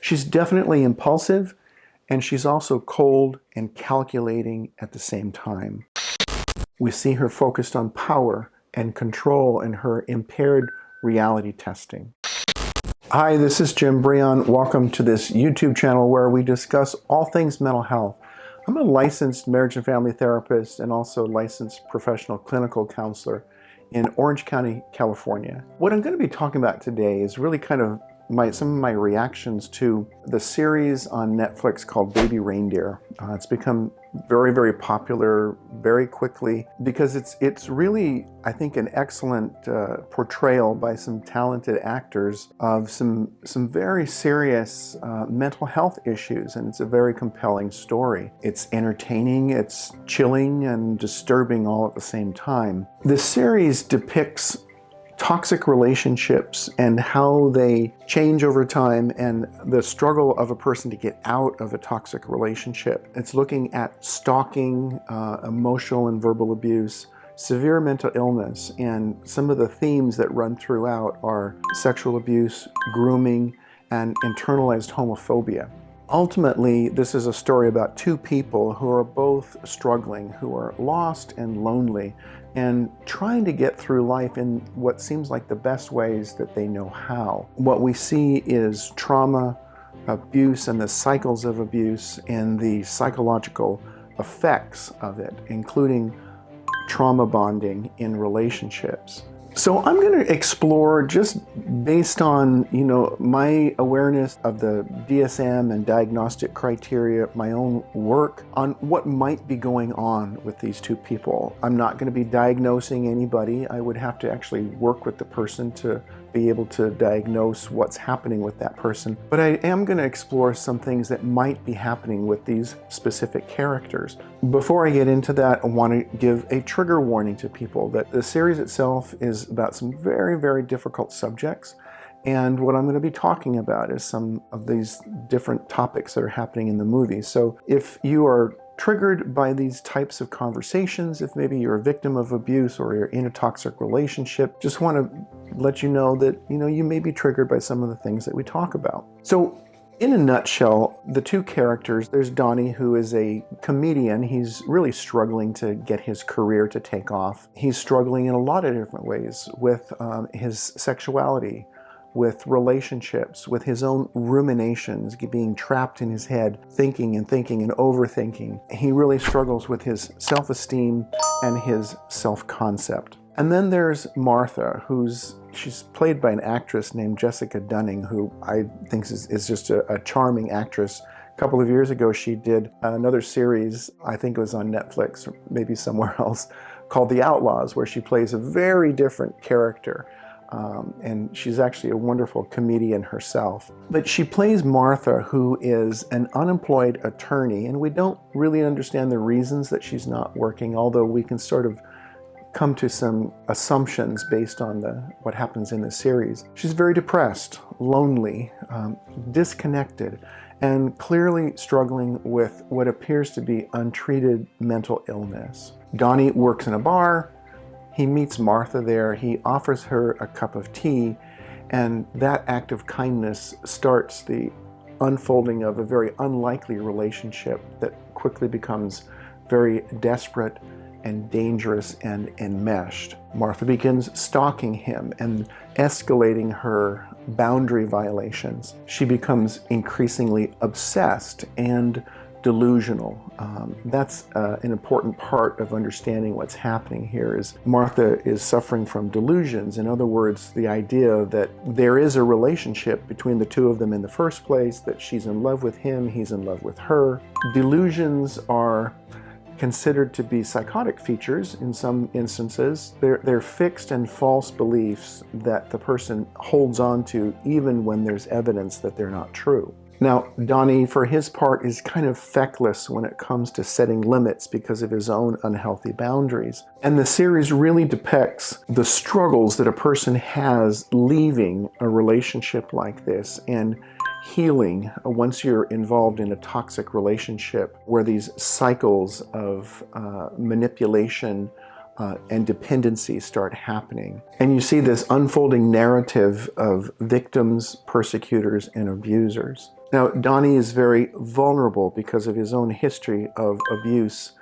She's definitely impulsive, and she's also cold and calculating at the same time. We see her focused on power and control and her impaired reality testing. Hi, this is Jim Breon. Welcome to this YouTube channel where we discuss all things mental health. I'm a licensed marriage and family therapist and also licensed professional clinical counselor in Orange County, California. What I'm going to be talking about today is really kind of some of my reactions to the series on Netflix called Baby Reindeer. It's become very, very popular very quickly because it's really, I think, an excellent portrayal by some talented actors of some very serious mental health issues, and it's a very compelling story. It's entertaining, it's chilling, and disturbing all at the same time. This series depicts toxic relationships and how they change over time and the struggle of a person to get out of a toxic relationship. It's looking at stalking, emotional and verbal abuse, severe mental illness, and some of the themes that run throughout are sexual abuse, grooming, and internalized homophobia. Ultimately, this is a story about two people who are both struggling, who are lost and lonely, and trying to get through life in what seems like the best ways that they know how. What we see is trauma, abuse, and the cycles of abuse and the psychological effects of it, including trauma bonding in relationships. So I'm going to explore, just based on, my awareness of the DSM and diagnostic criteria, my own work, on what might be going on with these two people. I'm not going to be diagnosing anybody. I would have to actually work with the person to be able to diagnose what's happening with that person. But I am going to explore some things that might be happening with these specific characters. Before I get into that, I want to give a trigger warning to people that the series itself is about some very, very difficult subjects. And what I'm going to be talking about is some of these different topics that are happening in the movie. So if you are triggered by these types of conversations, if maybe you're a victim of abuse or you're in a toxic relationship, just want to let you know that, you may be triggered by some of the things that we talk about. So in a nutshell, the two characters, there's Donnie, who is a comedian. He's really struggling to get his career to take off. He's struggling in a lot of different ways with his sexuality, with relationships, with his own ruminations, being trapped in his head, thinking and overthinking. He really struggles with his self-esteem and his self-concept. And then there's Martha, she's played by an actress named Jessica Dunning, who I think is just a charming actress. A couple of years ago, she did another series, I think it was on Netflix or maybe somewhere else, called The Outlaws, where she plays a very different character. And she's actually a wonderful comedian herself. But she plays Martha, who is an unemployed attorney, and we don't really understand the reasons that she's not working, although we can sort of come to some assumptions based on what happens in the series. She's very depressed, lonely, disconnected, and clearly struggling with what appears to be untreated mental illness. Donnie works in a bar. He meets Martha there. He offers her a cup of tea, and that act of kindness starts the unfolding of a very unlikely relationship that quickly becomes very desperate and dangerous and enmeshed. Martha begins stalking him and escalating her boundary violations. She becomes increasingly obsessed and delusional. That's an important part of understanding what's happening here. Is Martha is suffering from delusions. In other words, the idea that there is a relationship between the two of them in the first place, that she's in love with him, he's in love with her. Delusions are considered to be psychotic features in some instances. They're fixed and false beliefs that the person holds on to even when there's evidence that they're not true. Now, Donnie, for his part, is kind of feckless when it comes to setting limits because of his own unhealthy boundaries. And the series really depicts the struggles that a person has leaving a relationship like this and healing once you're involved in a toxic relationship where these cycles of manipulation and dependency start happening. And you see this unfolding narrative of victims, persecutors, and abusers. Now, Donnie is very vulnerable because of his own history of abuse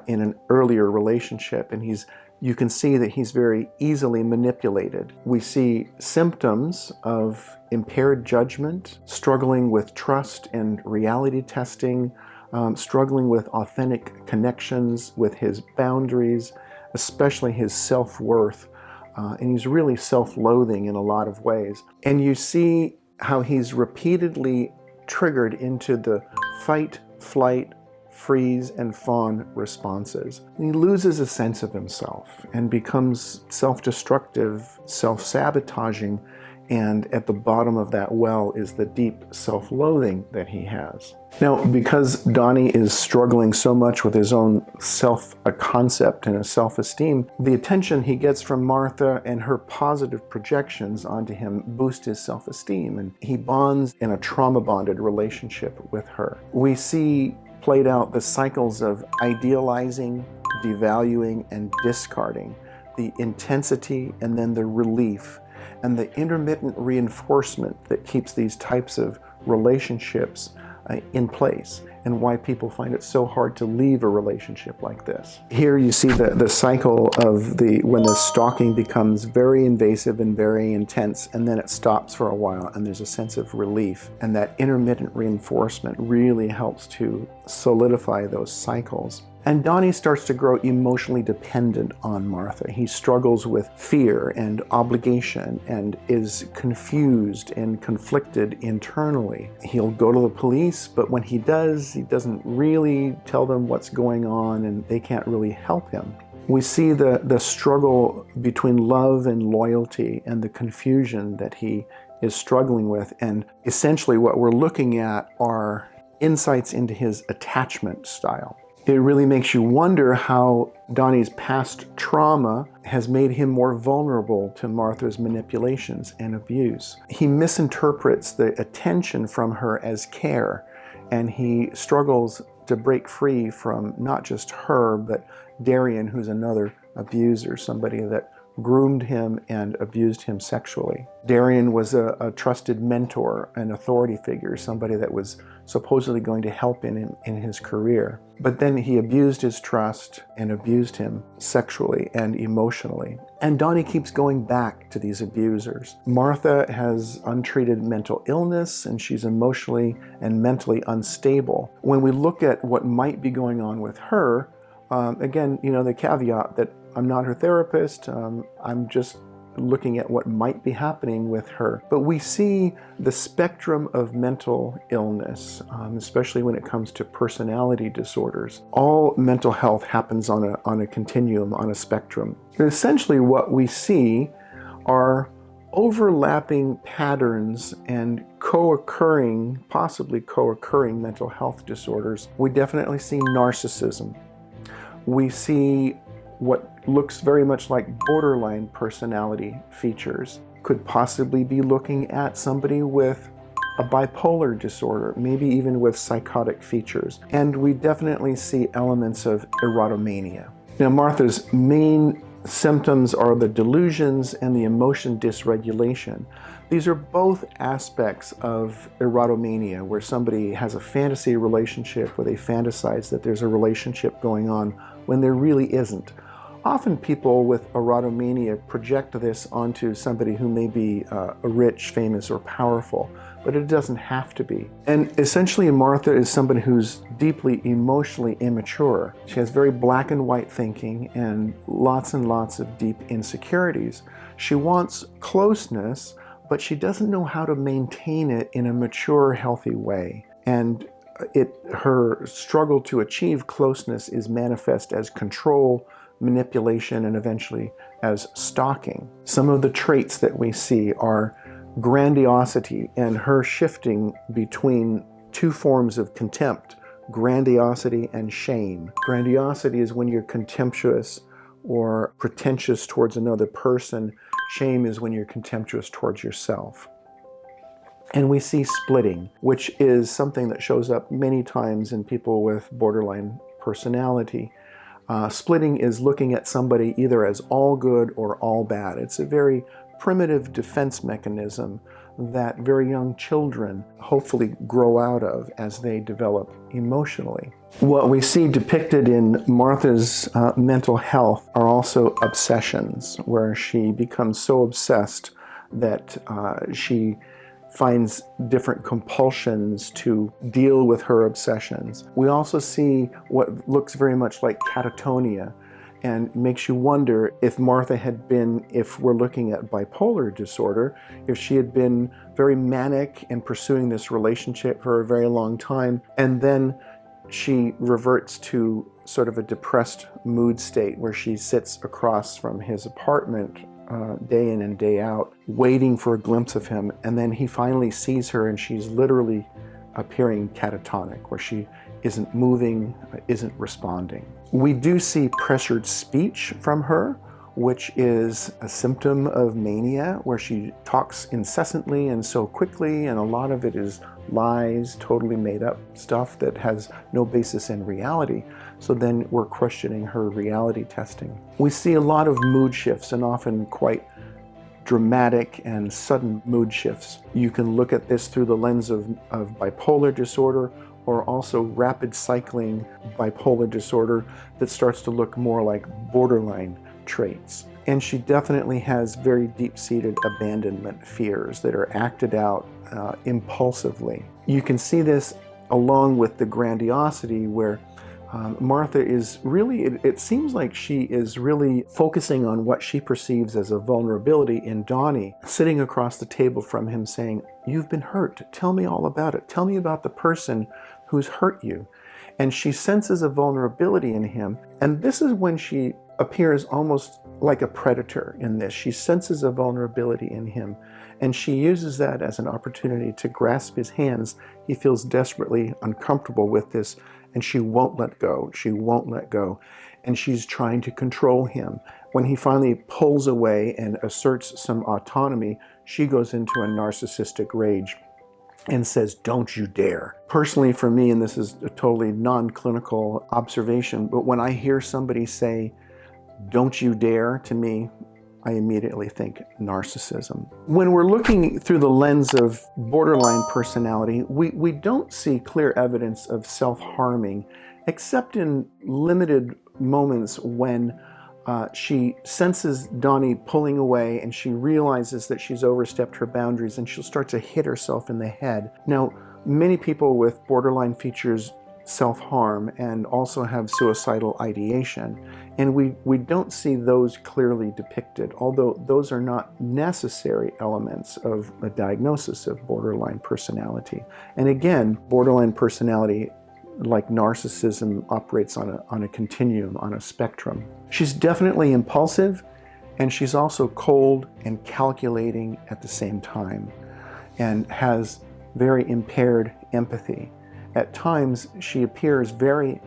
in an earlier relationship, and you can see that he's very easily manipulated. We see symptoms of impaired judgment, struggling with trust and reality testing, struggling with authentic connections, with his boundaries, especially his self-worth, and he's really self-loathing in a lot of ways. And you see how he's repeatedly triggered into the fight, flight, freeze, and fawn responses. And he loses a sense of himself and becomes self-destructive, self-sabotaging, and at the bottom of that well is the deep self-loathing that he has. Now, because Donnie is struggling so much with his own self-concept and his self-esteem, the attention he gets from Martha and her positive projections onto him boost his self-esteem, and he bonds in a trauma-bonded relationship with her. We see played out the cycles of idealizing, devaluing, and discarding, the intensity and then the relief, and the intermittent reinforcement that keeps these types of relationships in place, and why people find it so hard to leave a relationship like this. Here you see the cycle of when the stalking becomes very invasive and very intense, and then it stops for a while, and there's a sense of relief. And that intermittent reinforcement really helps to solidify those cycles. And Donnie starts to grow emotionally dependent on Martha. He struggles with fear and obligation and is confused and conflicted internally. He'll go to the police, but when he doesn't really tell them what's going on, and they can't really help him. We see the struggle between love and loyalty and the confusion that he is struggling with. And essentially what we're looking at are insights into his attachment style. It really makes you wonder how Donnie's past trauma has made him more vulnerable to Martha's manipulations and abuse. He misinterprets the attention from her as care, and he struggles to break free from not just her, but Darian, who's another abuser, somebody that groomed him and abused him sexually. Darian was a trusted mentor, an authority figure, somebody that was supposedly going to help him in his career. But then he abused his trust and abused him sexually and emotionally. And Donnie keeps going back to these abusers. Martha has untreated mental illness, and she's emotionally and mentally unstable. When we look at what might be going on with her, again, the caveat that I'm not her therapist, I'm just looking at what might be happening with her. But we see the spectrum of mental illness, especially when it comes to personality disorders. All mental health happens on a continuum, on a spectrum. And essentially what we see are overlapping patterns and possibly co-occurring mental health disorders. We definitely see narcissism. We see what looks very much like borderline personality features. Could possibly be looking at somebody with a bipolar disorder, maybe even with psychotic features. And we definitely see elements of erotomania. Now, Martha's main symptoms are the delusions and the emotion dysregulation. These are both aspects of erotomania, where somebody has a fantasy relationship where they fantasize that there's a relationship going on when there really isn't. Often people with erotomania project this onto somebody who may be rich, famous, or powerful, but it doesn't have to be. And essentially Martha is somebody who's deeply emotionally immature. She has very black and white thinking and lots of deep insecurities. She wants closeness, but she doesn't know how to maintain it in a mature, healthy way. And her struggle to achieve closeness is manifest as control, manipulation, and eventually as stalking. Some of the traits that we see are grandiosity and her shifting between two forms of contempt, grandiosity and shame. Grandiosity is when you're contemptuous or pretentious towards another person. Shame is when you're contemptuous towards yourself. And we see splitting, which is something that shows up many times in people with borderline personality. Splitting is looking at somebody either as all good or all bad. It's a very primitive defense mechanism that very young children hopefully grow out of as they develop emotionally. What we see depicted in Martha's mental health are also obsessions, where she becomes so obsessed that she finds different compulsions to deal with her obsessions. We also see what looks very much like catatonia, and makes you wonder if Martha had been, if we're looking at bipolar disorder, if she had been very manic and pursuing this relationship for a very long time, and then she reverts to sort of a depressed mood state where she sits across from his apartment day in and day out, waiting for a glimpse of him, and then he finally sees her and she's literally appearing catatonic, where she isn't moving, isn't responding. We do see pressured speech from her, which is a symptom of mania, where she talks incessantly and so quickly, and a lot of it is lies, totally made up stuff that has no basis in reality. So then we're questioning her reality testing. We see a lot of mood shifts, and often quite dramatic and sudden mood shifts. You can look at this through the lens of bipolar disorder, or also rapid cycling bipolar disorder that starts to look more like borderline traits. And she definitely has very deep-seated abandonment fears that are acted out impulsively. You can see this along with the grandiosity, where Martha is really, it seems like she is really focusing on what she perceives as a vulnerability in Donnie, sitting across the table from him saying, "You've been hurt. Tell me all about it. Tell me about the person who's hurt you." And she senses a vulnerability in him. And this is when she appears almost like a predator in this. She senses a vulnerability in him, and she uses that as an opportunity to grasp his hands. He feels desperately uncomfortable with this, and she won't let go. She won't let go. And she's trying to control him. When he finally pulls away and asserts some autonomy, she goes into a narcissistic rage and says, "Don't you dare." Personally, for me, and this is a totally non-clinical observation, but when I hear somebody say, "Don't you dare," to me, I immediately think narcissism. When we're looking through the lens of borderline personality, we don't see clear evidence of self-harming, except in limited moments when she senses Donnie pulling away and she realizes that she's overstepped her boundaries, and she'll start to hit herself in the head. Now, many people with borderline features self-harm and also have suicidal ideation, and we don't see those clearly depicted, although those are not necessary elements of a diagnosis of borderline personality. And again, borderline personality, like narcissism, operates on a continuum, on a spectrum. She's definitely impulsive, and she's also cold and calculating at the same time, and has very impaired empathy. At times, she appears very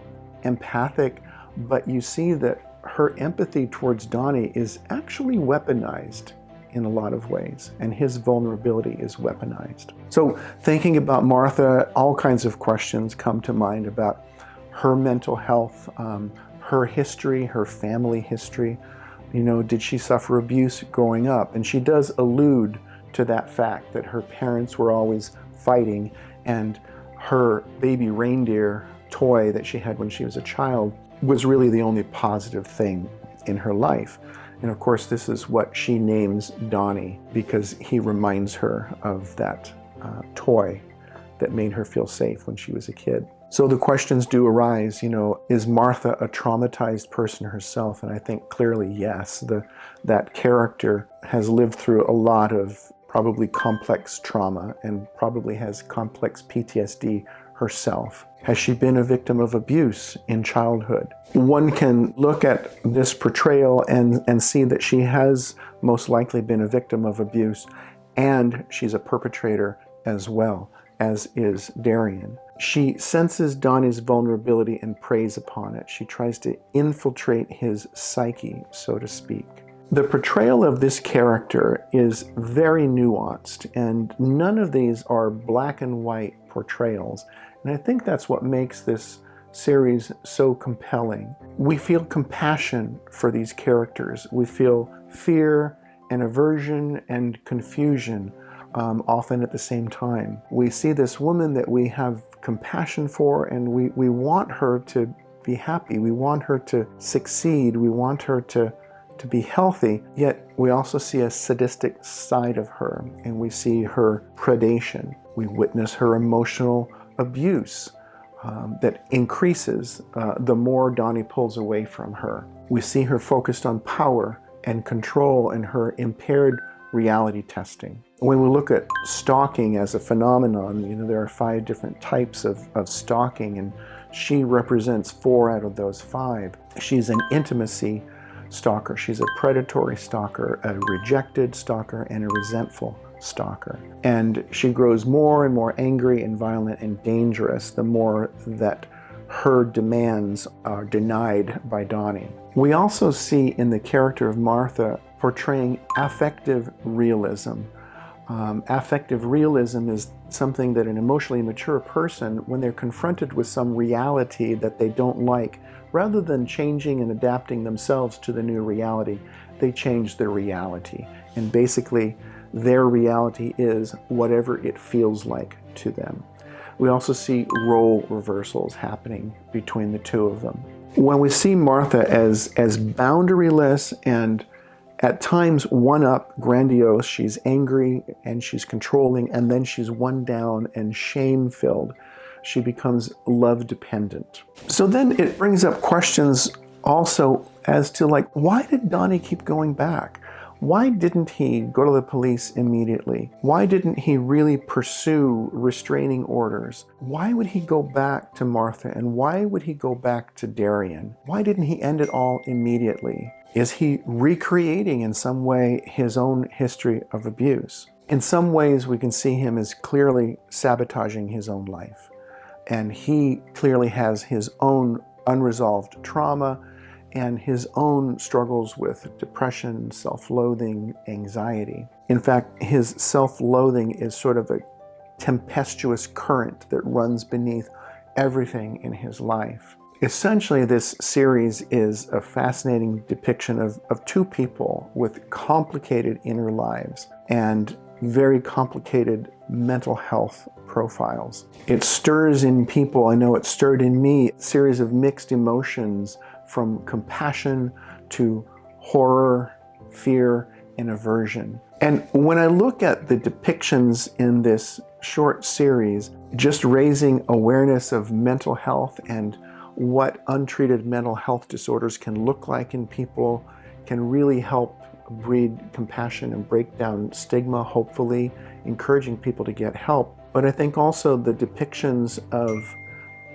empathic, but you see that her empathy towards Donnie is actually weaponized in a lot of ways, and his vulnerability is weaponized. So thinking about Martha, all kinds of questions come to mind about her mental health, her history, her family history. You know, did she suffer abuse growing up? And she does allude to that fact, that her parents were always fighting, and her baby reindeer toy that she had when she was a child was really the only positive thing in her life. And of course, this is what she names Donnie, because he reminds her of that toy that made her feel safe when she was a kid. So the questions do arise, you know, is Martha a traumatized person herself? And I think clearly yes. That character has lived through a lot of probably complex trauma, and probably has complex PTSD herself. Has she been a victim of abuse in childhood? One can look at this portrayal and see that she has most likely been a victim of abuse, and she's a perpetrator as well, as is Darian. She senses Donnie's vulnerability and preys upon it. She tries to infiltrate his psyche, so to speak. The portrayal of this character is very nuanced, and none of these are black and white portrayals. And I think that's what makes this series so compelling. We feel compassion for these characters. We feel fear and aversion and confusion often at the same time. We see this woman that we have compassion for, and we want her to be happy. We want her to succeed. We want her to be healthy, yet we also see a sadistic side of her, and we see her predation. We witness her emotional abuse that increases the more Donnie pulls away from her. We see her focused on power and control and her impaired reality testing. When we look at stalking as a phenomenon, there are 5 different types of stalking, and she represents 4 out of those 5. She's an intimacy stalker. She's a predatory stalker, a rejected stalker, and a resentful stalker. And she grows more and more angry and violent and dangerous the more that her demands are denied by Donnie. We also see in the character of Martha portraying affective realism. Affective realism is something that an emotionally mature person, when they're confronted with some reality that they don't like, rather than changing and adapting themselves to the new reality, they change their reality. And basically, their reality is whatever it feels like to them. We also see role reversals happening between the two of them. When we see Martha as boundaryless and at times one-up, grandiose, she's angry and she's controlling, and then she's one down and shame-filled. She becomes love-dependent. So then it brings up questions also as to, like, why did Donnie keep going back? Why didn't he go to the police immediately? Why didn't he really pursue restraining orders? Why would he go back to Martha, and why would he go back to Darian? Why didn't he end it all immediately? Is he recreating in some way his own history of abuse? In some ways, we can see him as clearly sabotaging his own life. And he clearly has his own unresolved trauma and his own struggles with depression, self-loathing, anxiety. In fact, his self-loathing is sort of a tempestuous current that runs beneath everything in his life. Essentially, this series is a fascinating depiction of 2 people with complicated inner lives and very complicated mental health profiles. It stirs in people, I know it stirred in me, a series of mixed emotions from compassion to horror, fear, and aversion. And when I look at the depictions in this short series, just raising awareness of mental health and what untreated mental health disorders can look like in people can really help breed compassion and break down stigma, hopefully, encouraging people to get help. But I think also the depictions of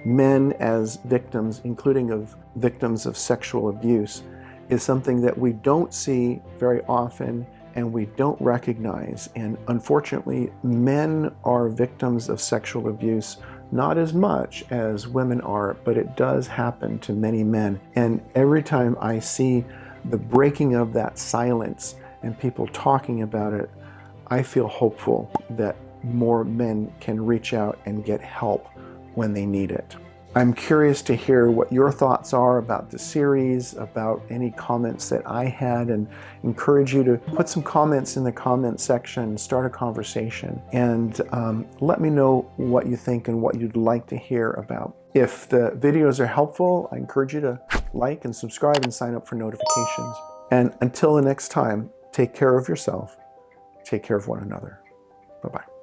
men as victims, including of victims of sexual abuse, is something that we don't see very often and we don't recognize. And unfortunately, men are victims of sexual abuse not as much as women are, but it does happen to many men. And every time I see the breaking of that silence and people talking about it, I feel hopeful that more men can reach out and get help when they need it. I'm curious to hear what your thoughts are about the series, about any comments that I had, and encourage you to put some comments in the comment section, start a conversation, and let me know what you think and what you'd like to hear about. If the videos are helpful, I encourage you to like and subscribe and sign up for notifications. And until the next time, take care of yourself, take care of one another. Bye-bye.